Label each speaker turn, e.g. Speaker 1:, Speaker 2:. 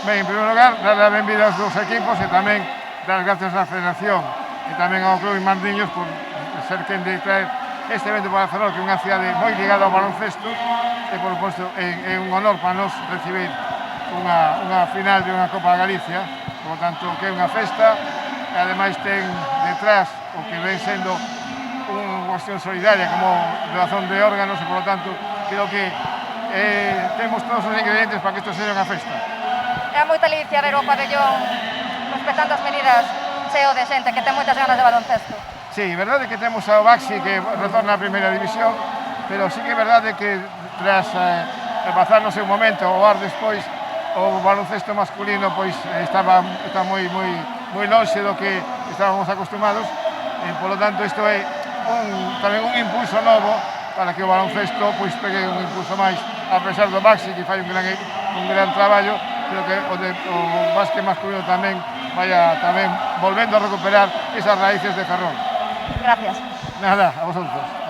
Speaker 1: Ben, en primeiro lugar, dar a benvida aos dous equipos e tamén dar gracias á Federación e tamén ao Club Mandiños por ser quen de traer este evento para Ferrol, que é unha cidade moi ligada ao baloncesto e, por suposto, é un honor para nos recibir unha final de unha Copa de Galicia, por tanto, que é unha festa e ademais ten detrás o que ven sendo unha cuestión solidaria como donación de órganos e, por lo tanto, creo que temos todos os ingredientes para que isto seja unha festa.
Speaker 2: É moita ledicia ver o pabellón respetando as medidas cheo de xente que ten moitas ganas de baloncesto.
Speaker 1: Sí, é verdade que temos ao Baxi que retorna a primeira división, pero sí que é verdade que tras pasar no seu momento o ar despois o baloncesto masculino pois está moi lonxe do que estábamos acostumados e, polo tanto, isto é tamén un impulso novo para que o baloncesto pois pegue un impulso máis, a pesar do Baxi que fai un gran traballo, creo que o básquet masculino tamén vaya volvendo a recuperar esas raíces de Ferrol.
Speaker 2: Gracias.
Speaker 1: Nada, a vosotros.